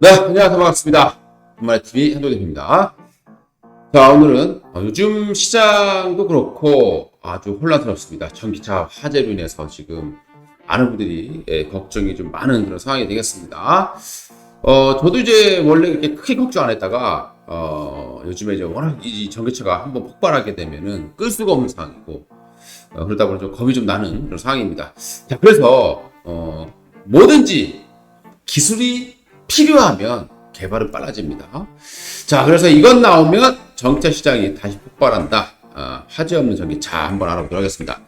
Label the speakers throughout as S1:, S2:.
S1: 네, 안녕하세요. 반갑습니다. 한마리TV 한도대표입니다. 자, 오늘은 요즘 시장도 그렇고 아주 혼란스럽습니다. 전기차 화재로 인해서 지금 많은 분들이 걱정이 좀 많은 그런 상황이 되겠습니다. 저도 이제 원래 그렇게 크게 걱정 안 했다가, 요즘에 이제 워낙 이 전기차가 한번 폭발하게 되면은 끌 수가 없는 상황이고, 그러다 보니 좀 겁이 좀 나는 그런 상황입니다. 자, 그래서, 뭐든지 기술이 필요하면 개발은 빨라집니다. 자, 그래서 이것 나오면 전기차 시장이 다시 폭발한다. 화재 없는 전기차 한번 알아보도록 하겠습니다.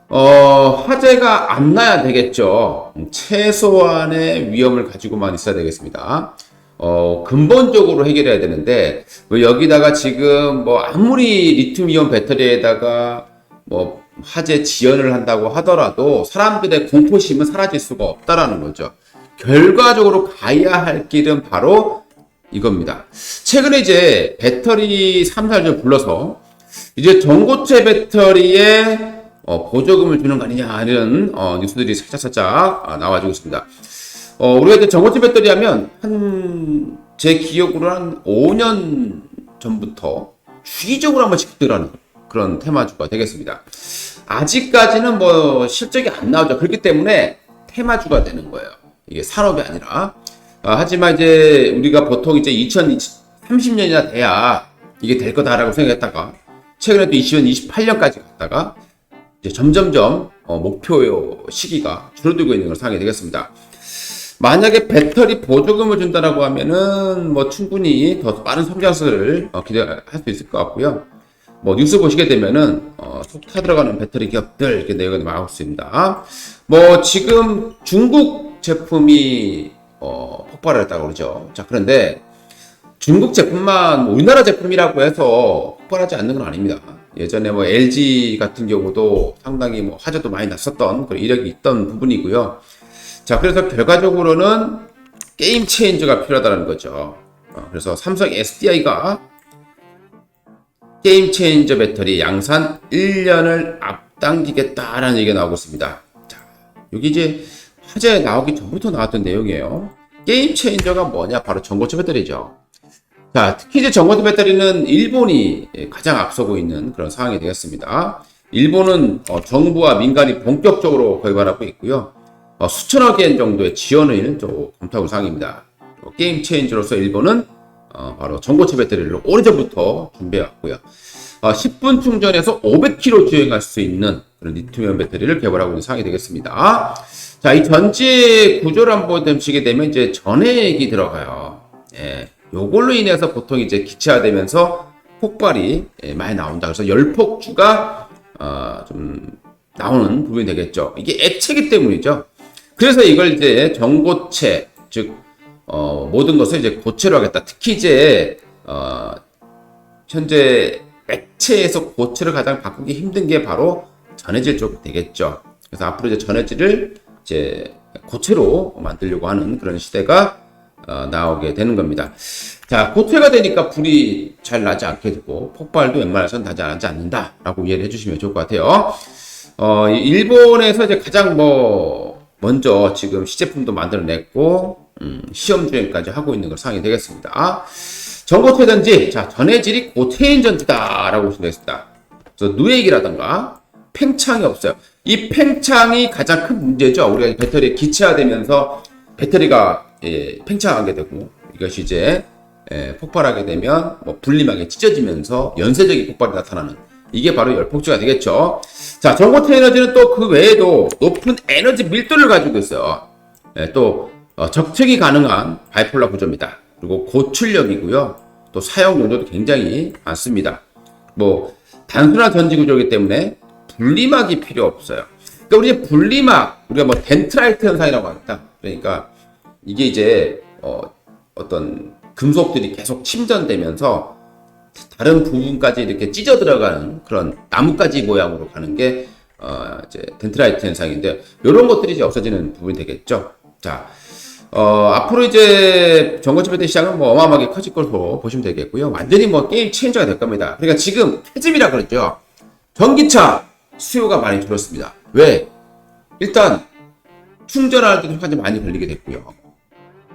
S1: 화재가 안 나야 되겠죠. 최소한의 위험을 가지고만 있어야 되겠습니다. 근본적으로 해결해야 되는데, 여기다가 지금 아무리 리튬이온 배터리에다가 화재 지연을 한다고 하더라도 사람들의 공포심은 사라질 수가 없다라는 거죠. 결과적으로 가야 할 길은 바로 이겁니다. 최근에 이제 배터리 3사를 불러서 이제 전고체 배터리에 보조금을 주는 거 아니냐 이런 뉴스들이 살짝 나와주고 있습니다. 우리가 이제 전고체 배터리 하면 제 기억으로 한 5년 전부터 주기적으로 한 번씩 들어가는 그런 테마주가 되겠습니다. 아직까지는 실적이 안 나오죠. 그렇기 때문에 테마주가 되는 거예요. 이게 산업이 아니라. 하지만 이제 우리가 보통 이제 2030년이나 돼야 이게 될 거다라고 생각했다가 최근에 또 2028년까지 갔다가 이제 점점점 목표 시기가 줄어들고 있는 그런 상황이 되겠습니다. 만약에 배터리 보조금을 준다라고 하면은 충분히 더 빠른 성장세를 기대할 수 있을 것 같고요. 뉴스 보시게 되면은 속 타들어가는 배터리 기업들 이렇게 내용이 나올 수 있습니다. 지금 중국 제품이 폭발을 했다고 그러죠. 자, 그런데 중국 제품만 우리나라 제품이라고 해서 폭발하지 않는 건 아닙니다. 예전에 LG 같은 경우도 상당히 화재도 많이 났었던 그런 이력이 있던 부분이고요. 자, 그래서 결과적으로는 게임 체인저가 필요하다는 거죠. 그래서 삼성 SDI가 게임 체인저 배터리 양산 1년을 앞당기겠다라는 얘기가 나오고 있습니다. 자, 여기 이제 화재 나오기 전부터 나왔던 내용이에요. 게임 체인저가 뭐냐? 바로 전고체 배터리죠. 자, 특히 이제 전고체 배터리는 일본이 가장 앞서고 있는 그런 상황이 되겠습니다. 일본은 정부와 민간이 본격적으로 개발하고 있고요. 수천억 엔 정도의 지원을 좀 검토하고 있는 상황입니다. 게임 체인저로서 일본은 바로 전고체 배터리를 오래전부터 준비해왔고요. 10분 충전에서 500km 주행할 수 있는 그런 리튬이온 배터리를 개발하고 있는 상황이 되겠습니다. 자, 이 전지 구조를 한번 보시게 되면 이제 전해액이 들어가요. 요걸로 인해서 보통 이제 기체화되면서 폭발이 많이 나온다. 그래서 열폭주가 좀 나오는 부분이 되겠죠. 이게 액체이기 때문이죠. 그래서 이걸 이제 전고체, 즉 모든 것을 이제 고체로 하겠다. 특히 이제 현재 액체에서 고체를 가장 바꾸기 힘든 게 바로 전해질 쪽 되겠죠. 그래서 앞으로 이제 전해질을 이제 고체로 만들려고 하는 그런 시대가 나오게 되는 겁니다. 자, 고체가 되니까 불이 잘 나지 않게 되고 폭발도 웬만해서는 나지 않는다라고 이해를 해주시면 좋을 것 같아요. 일본에서 이제 가장 먼저 지금 시제품도 만들어냈고 시험 주행까지 하고 있는 걸 상황이 되겠습니다. 전고체 전지, 자, 전해질이 고체인 전지다라고 보시면 되겠습니다. 그래서 누액이라던가 팽창이 없어요. 이 팽창이 가장 큰 문제죠. 우리가 배터리 기체화되면서 배터리가 팽창하게 되고 이것이 이제 폭발하게 되면 분리막이 찢어지면서 연쇄적인 폭발이 나타나는 이게 바로 열폭주가 되겠죠. 자, 전고체 에너지는 또 그 외에도 높은 에너지 밀도를 가지고 있어요. 또 적측이 가능한 바이폴라 구조입니다. 그리고 고출력이고요. 또 사용 용도도 굉장히 많습니다. 단순한 전지 구조이기 때문에 분리막이 필요 없어요. 그러니까 우리 분리막, 우리가 덴트라이트 현상이라고 합니다. 그러니까 이게 이제 어떤 금속들이 계속 침전되면서 다른 부분까지 이렇게 찢어 들어가는 그런 나뭇가지 모양으로 가는 게 이제 덴트라이트 현상인데 이런 것들이 이제 없어지는 부분이 되겠죠. 자, 앞으로 이제 전고체 배터리 시장은 어마어마하게 커질 걸로 보시면 되겠고요. 완전히 게임 체인저가 될 겁니다. 그러니까 지금 캐즘이라 그러죠. 전기차 수요가 많이 줄었습니다. 왜? 일단 충전하는 데도 시간이 많이 걸리게 됐고요.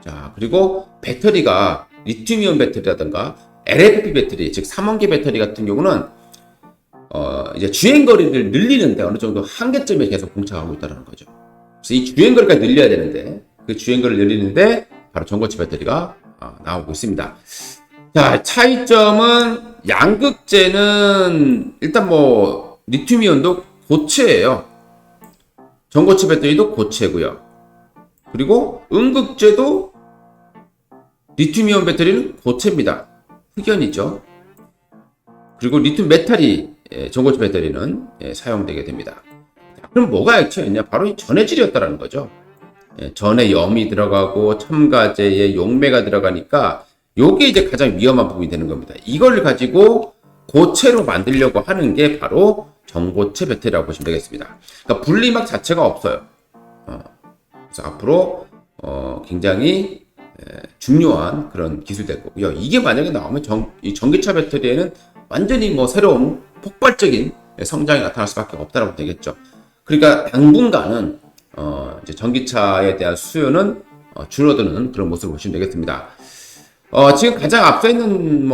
S1: 자, 그리고 배터리가 리튬이온 배터리라든가 LFP 배터리, 즉 삼원계 배터리 같은 경우는 이제 주행 거리를 늘리는데 어느 정도 한계점에 계속 봉착하고 있다는 거죠. 그래서 이 주행 거리까지 늘려야 되는데 그 주행 거리를 늘리는데 바로 전고체 배터리가 나오고 있습니다. 자, 차이점은 양극재는 일단 뭐 리튬이온도 고체예요. 전고체 배터리도 고체고요. 그리고 음극재도 리튬이온 배터리는 고체입니다. 흑연이죠. 그리고 리튬 메탈이 전고체 배터리는 사용되게 됩니다. 그럼 뭐가 액체였냐? 바로 이 전해질이었다는 거죠. 전에 염이 들어가고 첨가제에 용매가 들어가니까 요게 이제 가장 위험한 부분이 되는 겁니다. 이걸 가지고 고체로 만들려고 하는 게 바로 전고체 배터리라고 보시면 되겠습니다. 그러니까 분리막 자체가 없어요. 그래서 앞으로 굉장히 중요한 그런 기술될 거고요. 이게 만약에 나오면 이 전기차 배터리에는 완전히 뭐 새로운 폭발적인 성장이 나타날 수밖에 없다라고 되겠죠. 그러니까 당분간은 이제 전기차에 대한 수요는 줄어드는 그런 모습을 보시면 되겠습니다. 지금 가장 앞서 있는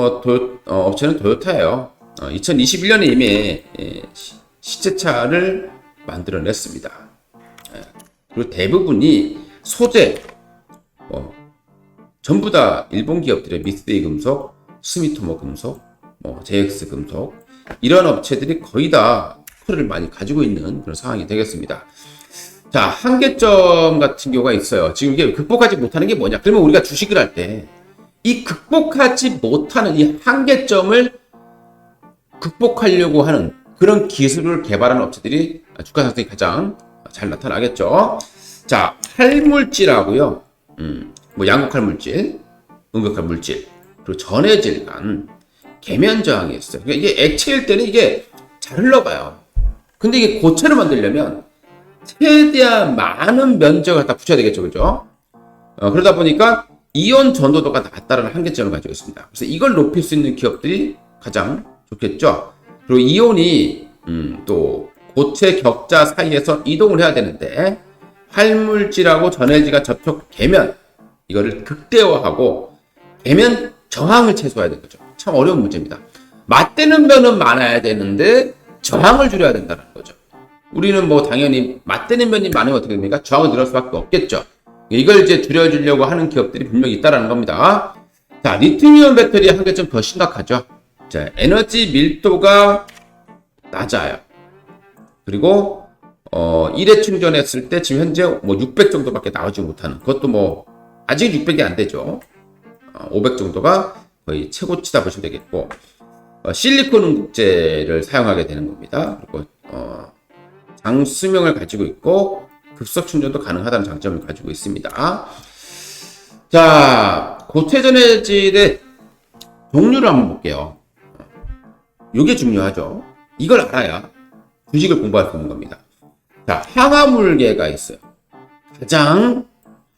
S1: 업체는 토요타예요. 2021년에 이미 시제차를 만들어냈습니다. 그리고 대부분이 소재, 전부 다 일본 기업들의 미쓰이 금속, 스미토모 금속, JX 금속 이런 업체들이 거의 다 코를 많이 가지고 있는 그런 상황이 되겠습니다. 자, 한계점 같은 경우가 있어요. 지금 이게 극복하지 못하는 게 뭐냐? 그러면 우리가 주식을 할 때 이 극복하지 못하는 이 한계점을 극복하려고 하는 그런 기술을 개발하는 업체들이 주가 상승이 가장 잘 나타나겠죠. 자, 할물질하고요. 뭐 양극할 물질, 음극할 물질, 그리고 전해질 간 계면 저항이 있어요. 그러니까 이게 액체일 때는 이게 잘 흘러가요. 근데 이게 고체로 만들려면 최대한 많은 면적을 갖다 붙여야 되겠죠, 그죠? 그러다 보니까 이온 전도도가 낮다는 한계점을 가지고 있습니다. 그래서 이걸 높일 수 있는 기업들이 가장 좋겠죠. 그리고 이온이 또 고체 격자 사이에서 이동을 해야 되는데 활물질하고 전해질과 접촉되면 이거를 극대화하고 되면 저항을 최소화해야 되는 거죠. 참 어려운 문제입니다. 맞대는 면은 많아야 되는데 저항을 줄여야 된다는 거죠. 우리는 뭐 당연히 맞대는 면이 많으면 어떻게 됩니까? 저항을 늘릴 수밖에 없겠죠. 이걸 이제 줄여주려고 하는 기업들이 분명히 있다는 겁니다. 자, 리튬이온 배터리의 한계점 더 심각하죠. 자, 에너지 밀도가 낮아요. 그리고 1회 충전했을 때 지금 현재 뭐 600 정도밖에 나오지 못하는, 그것도 뭐 아직 600이 안 되죠. 500 정도가 거의 최고치다 보시면 되겠고, 실리콘 음극재를 사용하게 되는 겁니다. 그리고 장수명을 가지고 있고 급속 충전도 가능하다는 장점을 가지고 있습니다. 자, 고체 전해질의 종류를 한번 볼게요. 이게 중요하죠. 이걸 알아야 주식을 공부할 수 있는 겁니다. 자, 항화물계가 있어요. 가장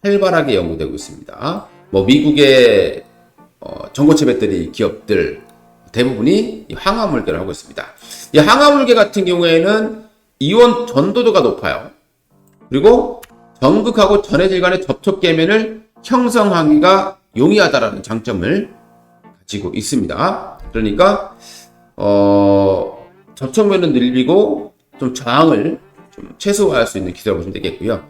S1: 활발하게 연구되고 있습니다. 뭐 미국의 전고체 배터리 기업들 대부분이 이 항화물계를 하고 있습니다. 이 항화물계 같은 경우에는 이온 전도도가 높아요. 그리고 전극하고 전해질 간의 접촉 계면을 형성하기가 용이하다라는 장점을 가지고 있습니다. 그러니까 접촉면을 늘리고 좀 저항을 좀 최소화할 수 있는 기술이라고 보시면 되겠고요.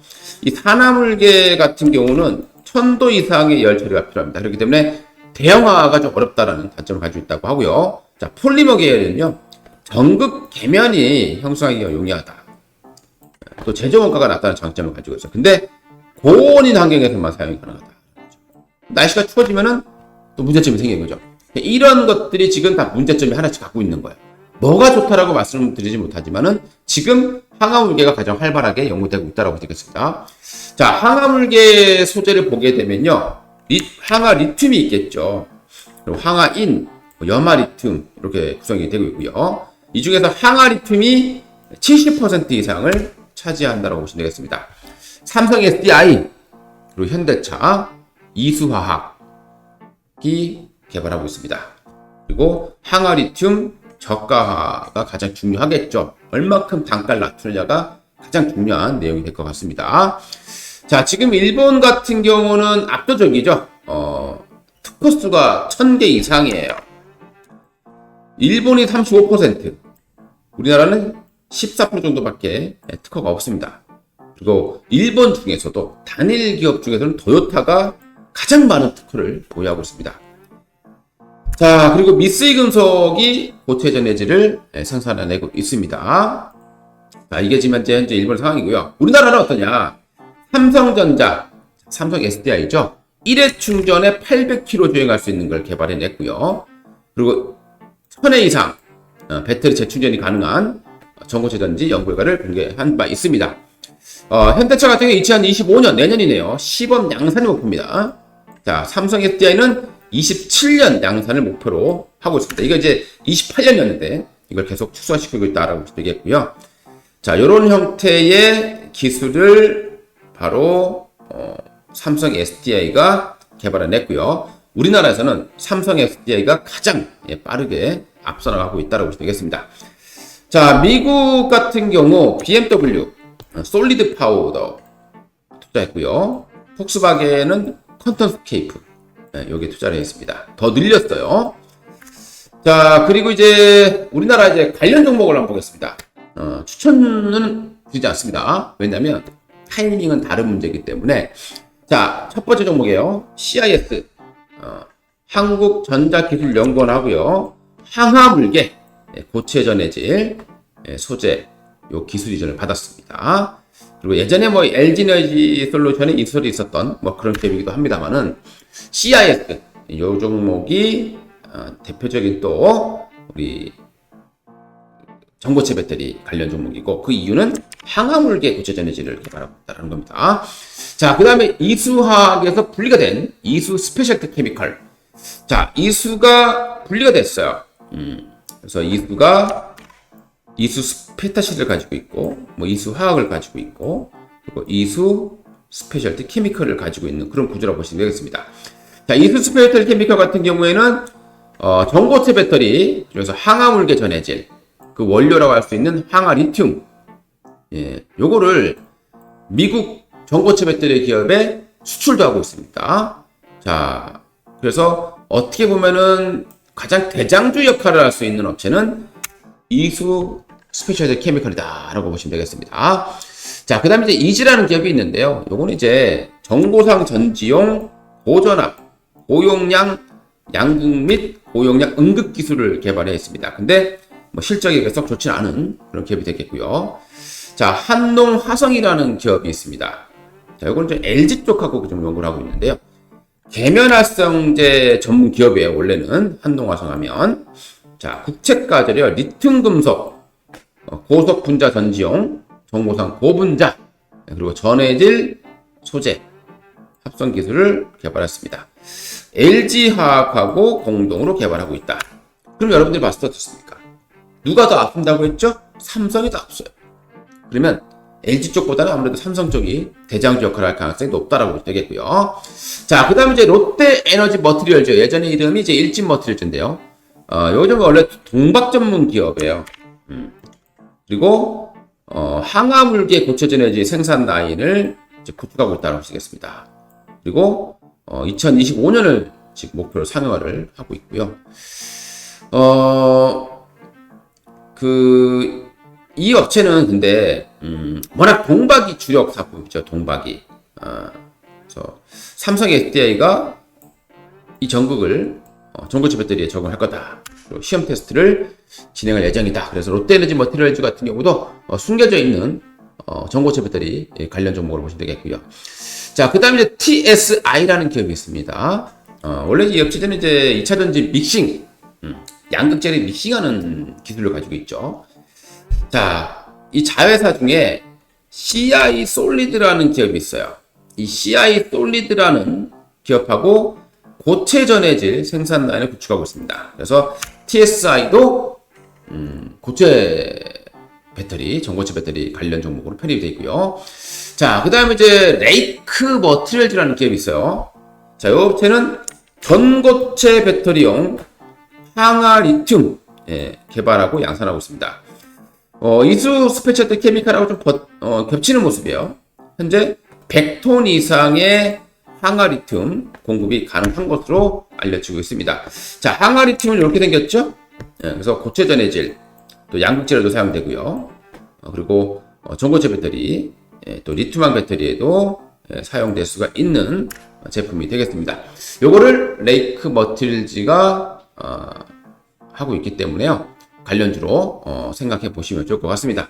S1: 이 산화물계 같은 경우는 1000도 이상의 열 처리가 필요합니다. 그렇기 때문에 대형화가 좀 어렵다라는 단점을 가지고 있다고 하고요. 자, 폴리머 계열은요, 전극 계면이 형성하기가 용이하다. 또 제조 원가가 낮다는 장점을 가지고 있어요. 근데 고온인 환경에서만 사용이 가능하다. 날씨가 추워지면은 또 문제점이 생기는 거죠. 이런 것들이 지금 다 문제점이 하나씩 갖고 있는 거예요. 뭐가 좋다라고 말씀드리지 못하지만은 지금 항화물계가 가장 활발하게 연구되고 있다고 되겠습니다. 자, 항화물계 소재를 보게 되면요, 항화 리튬이 있겠죠. 그리고 항화인, 염화 리튬 이렇게 구성이 되고 있고요. 이 중에서 항화 리튬이 70% 이상을 차지한다고 보시면 되겠습니다. 삼성 SDI 그리고 현대차, 이수화학이 개발하고 있습니다. 그리고 항화 리튬 저가화가 가장 중요하겠죠. 얼마큼 단가를 낮추느냐가 가장 중요한 내용이 될 것 같습니다. 자, 지금 일본 같은 경우는 압도적이죠. 특허 수가 1000개 이상이에요. 일본이 35%, 우리나라는 14% 정도밖에 특허가 없습니다. 그리고 일본 중에서도 단일 기업 중에서는 토요타가 가장 많은 특허를 보유하고 있습니다. 자, 그리고 미쓰이 금속이 고체 전해질을 생산해내고 있습니다. 자, 이게 지금 현재 일본 상황이고요. 우리나라는 어떠냐? 삼성전자, 삼성 SDI죠. 1회 충전에 800km 주행할 수 있는 걸 개발해냈고요. 그리고 1000회 이상 배터리 재충전이 가능한 전고체 전지 연구 결과를 공개한 바 있습니다. 현대차 같은 경우 2025년 내년이네요. 시범 양산이 목표입니다. 자, 삼성 SDI는 27년 양산을 목표로 하고 있습니다. 이거 이제 28년이었는데 이걸 계속 축소시키고 있다라고 볼 수 되겠고요. 자, 이런 형태의 기술을 바로 삼성 SDI가 개발해냈고요. 우리나라에서는 삼성 SDI가 가장 빠르게 앞서 나가고 있다고 볼 수 되겠습니다. 자, 미국 같은 경우 BMW 솔리드 파우더 투자했고요. 폭스바겐은 컨턴스케이프 여기에 투자를 했습니다. 더 늘렸어요. 자, 그리고 이제 우리나라 이제 관련 종목을 한번 보겠습니다. 추천은 드리지 않습니다. 왜냐하면 타이밍은 다른 문제이기 때문에. 자, 첫 번째 종목이에요. CIS 한국전자기술연구원하고요. 항화물계 고체 전해질 소재 요 기술 이전을 받았습니다. 그리고 예전에 뭐 LG에너지 솔루션에 인수설이 있었던 뭐 그런 기업이기도 합니다만은 CIS 요 종목이 대표적인 또 우리 전고체 배터리 관련 종목이고, 그 이유는 항화물계 고체 전해질을 개발하고 있다는 겁니다. 자, 그 다음에 이수화학에서 분리가 된 이수 스페셜티 케미컬. 자, 이수가 분리가 됐어요. 그래서 이수가 이수 스페타시를 가지고 있고, 뭐 이수 화학을 가지고 있고, 그리고 이수 스페셜티 케미컬을 가지고 있는 그런 구조라고 보시면 되겠습니다. 자, 이수 스페셜티 케미컬 같은 경우에는 전고체 배터리, 그래서 항화물계 전해질, 그 원료라고 할 수 있는 항화 리튬, 요거를 미국 전고체 배터리 기업에 수출도 하고 있습니다. 자, 그래서 어떻게 보면은 가장 대장주 역할을 할 수 있는 업체는 이수 스페셜티 케미컬이다라고 보시면 되겠습니다. 자, 그 다음에 이제 이지라는 기업이 있는데요. 요거는 이제 전고상 전지용 고전압, 고용량 양극 및 고용량 응급 기술을 개발했습니다. 근데 뭐 실적이 계속 좋지 않은 그런 기업이 되겠고요. 자, 한농화성이라는 기업이 있습니다. 자, 이건 이제 LG 쪽하고 좀 연구를 하고 있는데요. 계면활성제 전문 기업이에요. 원래는 한농화성 하면. 자, 국책가절이요. 리튬 금속, 고속 분자 전지용, 전고상 고분자, 그리고 전해질 소재 합성 기술을 개발했습니다. LG화학하고 공동으로 개발하고 있다. 그럼 여러분들이 봤을 때 어떻습니까? 누가 더 앞선다고 했죠? 삼성이 더 앞서요. 그러면 LG 쪽보다는 아무래도 삼성 쪽이 대장주 역할을 할 가능성이 높다라고 되겠고요. 자, 그 다음에 이제 롯데 에너지 머티리얼즈, 예전에 이름이 이제 일진 머티리얼즈인데요. 요즘 원래 동박 전문 기업이에요. 그리고 항화물계 고체 전해질 생산 라인을 이제 구축하고 있다고 보시겠습니다. 그리고 2025년을 지금 목표로 상용화를 하고 있고요. 이 업체는 근데 워낙 동박이 주력 사업이죠. 동박이. 그래서 삼성 SDI가 이 전극을 전고체 배터리에 적용할 거다. 그리고 시험 테스트를 진행할 예정이다. 그래서 롯데에너지 머티리얼즈 같은 경우도 숨겨져 있는 전고체 배터리 관련 종목으로 보시면 되겠고요. 자, 그 다음에 이제 TSI라는 기업이 있습니다. 원래 이 업체는 이제 2차 전지 믹싱, 양극재를 믹싱하는 기술을 가지고 있죠. 자, 이 자회사 중에 CI 솔리드라는 기업이 있어요. 이 CI 솔리드라는 기업하고 고체 전해질 생산 라인을 구축하고 있습니다. 그래서 TSI도 고체 배터리, 전고체 배터리 관련 종목으로 편입이 되어 있고요. 자, 그 다음에 이제 레이크 머티리얼즈라는 기업이 있어요. 자, 이 업체는 전고체 배터리용 항화 리튬 개발하고 양산하고 있습니다. 이수 스페셜티 케미칼하고 좀 겹치는 모습이에요. 현재 100톤 이상의 항아리튬 공급이 가능한 것으로 알려지고 있습니다. 자, 항아리튬은 이렇게 생겼죠? 그래서 고체 전해질, 또 양극재로도 사용되고요. 그리고 전고체 배터리, 또 리튬환 배터리에도 사용될 수가 있는 제품이 되겠습니다. 요거를 레이크 머티리얼즈가 하고 있기 때문에요. 관련주로 생각해 보시면 좋을 것 같습니다.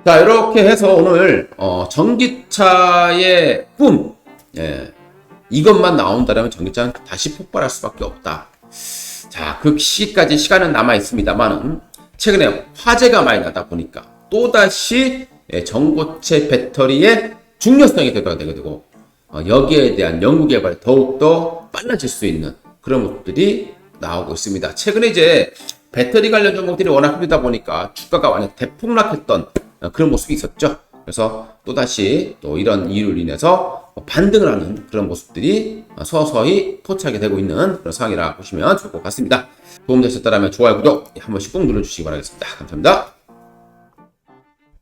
S1: 자, 이렇게 해서 오늘 전기차의 꿈, 이것만 나온다면 전기차는 다시 폭발할 수밖에 없다. 자, 그 시기까지 시간은 남아 있습니다만은 최근에 화제가 많이 나다 보니까 또다시 전고체 배터리의 중요성이 되게 되고 여기에 대한 연구 개발이 더욱더 빨라질 수 있는 그런 모습들이 나오고 있습니다. 최근에 이제 배터리 관련 종목들이 워낙 힘들다 보니까 주가가 완전 대폭락했던 그런 모습이 있었죠. 그래서 또다시 또 이런 이유를 인해서 반등을 하는 그런 모습들이 서서히 포착이 되고 있는 그런 상황이라 보시면 좋을 것 같습니다. 도움되셨다면 좋아요, 구독 한 번씩 꼭 눌러주시기 바라겠습니다. 감사합니다.